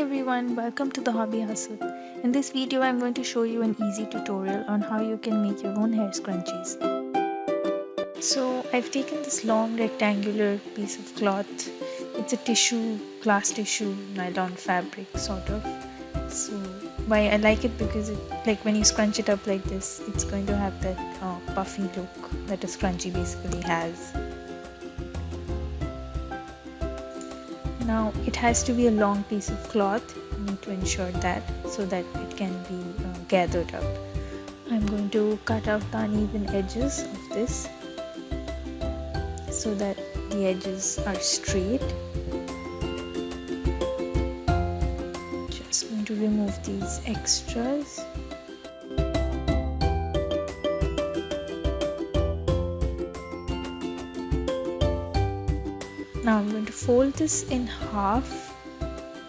everyone, welcome to the Hobby Hustle. In this video, I'm going to show you an easy tutorial on how you can make your own hair scrunchies. So I've taken this long rectangular piece of cloth. It's a tissue, glass tissue, nylon fabric sort of. So why I like it because like when you scrunch it up like this, it's going to have that puffy look that a scrunchie basically has. Now it has to be a long piece of cloth. You need to ensure that so that it can be gathered up. I'm going to cut out the uneven edges of this so that the edges are straight. Just going to remove these extras. Now I'm going to fold this in half,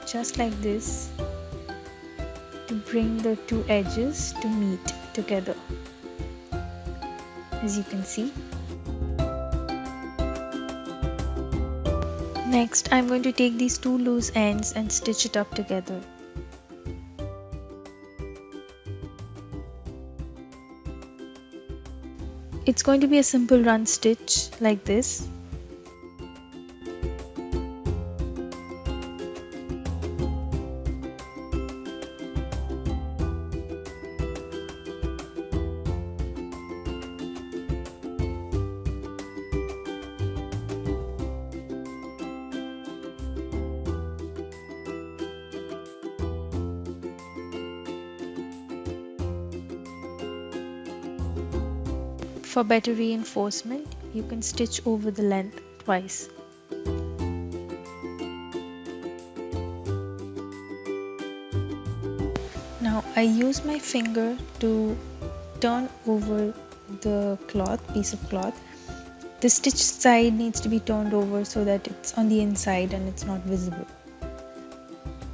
just like this, to bring the two edges to meet together, as you can see. Next, I'm going to take these two loose ends and stitch it up together. It's going to be a simple run stitch like this. For better reinforcement, you can stitch over the length twice. Now I use my finger to turn over the piece of cloth. The stitch side needs to be turned over so that it's on the inside and it's not visible.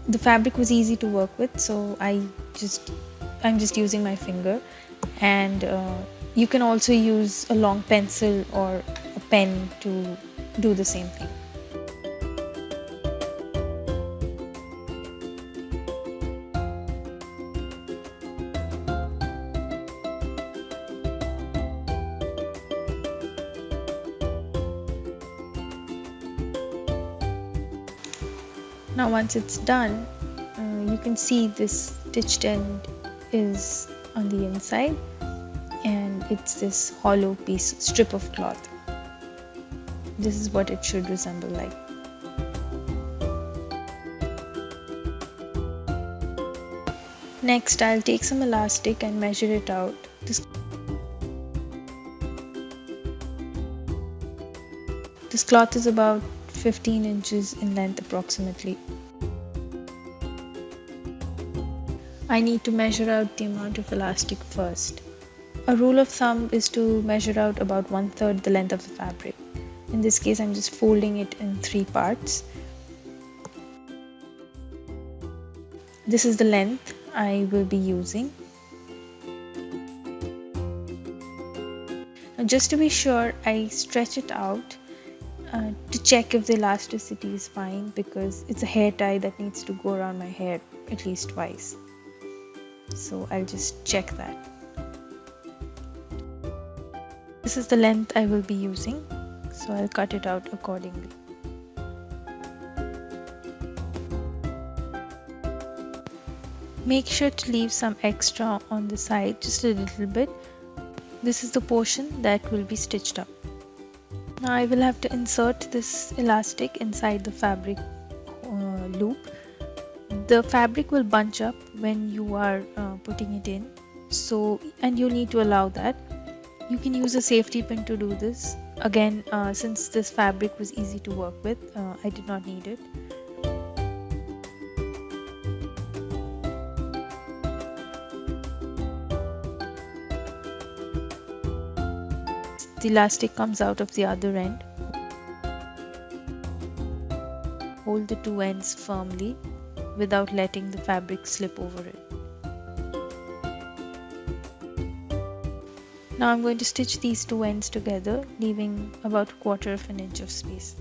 The fabric was easy to work with, so I'm just using my finger, and you can also use a long pencil or a pen to do the same thing. Now once it's done, you can see this stitched end is on the inside, and it's this hollow strip of cloth. This is what it should resemble like. Next, I'll take some elastic and measure it out. This cloth is about 15 inches in length approximately. I need to measure out the amount of elastic first. A rule of thumb is to measure out about 1/3 the length of the fabric. In this case, I'm just folding it in 3 parts. This is the length I will be using. Now, just to be sure, I stretch it out to check if the elasticity is fine, because it's a hair tie that needs to go around my hair at least twice. So I'll just check that. This is the length I will be using, so I'll cut it out accordingly. Make sure to leave some extra on the side, just a little bit. This is the portion that will be stitched up. Now I will have to insert this elastic inside the fabric loop. The fabric will bunch up when you are putting it in, and you'll need to allow that. You can use a safety pin to do this. Again, since this fabric was easy to work with, I did not need it. The elastic comes out of the other end. Hold the two ends firmly without letting the fabric slip over it. Now I'm going to stitch these two ends together, leaving about 1/4 of an inch of space.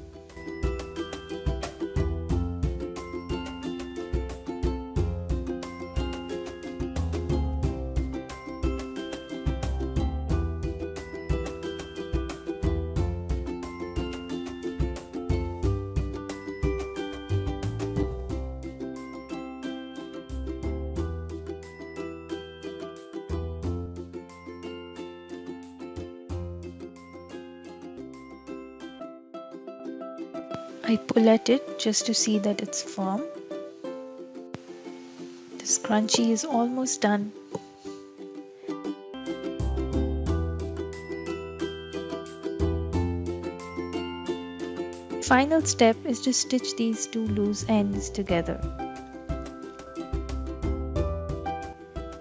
I pull at it just to see that it's firm. The scrunchie is almost done. Final step is to stitch these two loose ends together.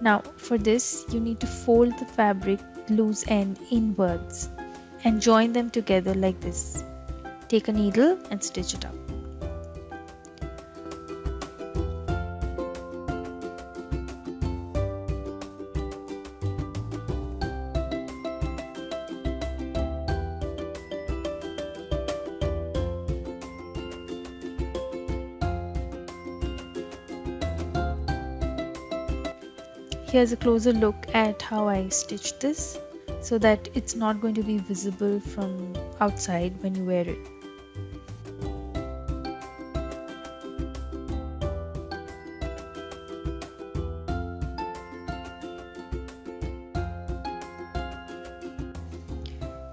Now for this you need to fold the fabric loose end inwards and join them together like this. Take a needle and stitch it up. Here's a closer look at how I stitched this so that it's not going to be visible from outside when you wear it.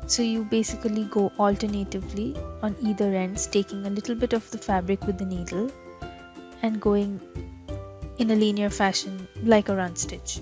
So you basically go alternatively on either ends, taking a little bit of the fabric with the needle and going in a linear fashion like a run stitch.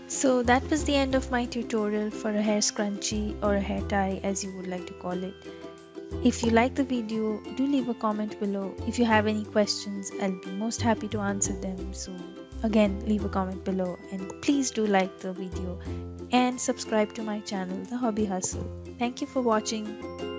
So that was the end of my tutorial for a hair scrunchie or a hair tie, as you would like to call it. If you like the video, do leave a comment below. If you have any questions, I'll be most happy to answer them. So again, leave a comment below and please do like the video and subscribe to my channel, The Hobby Hustle. Thank you for watching.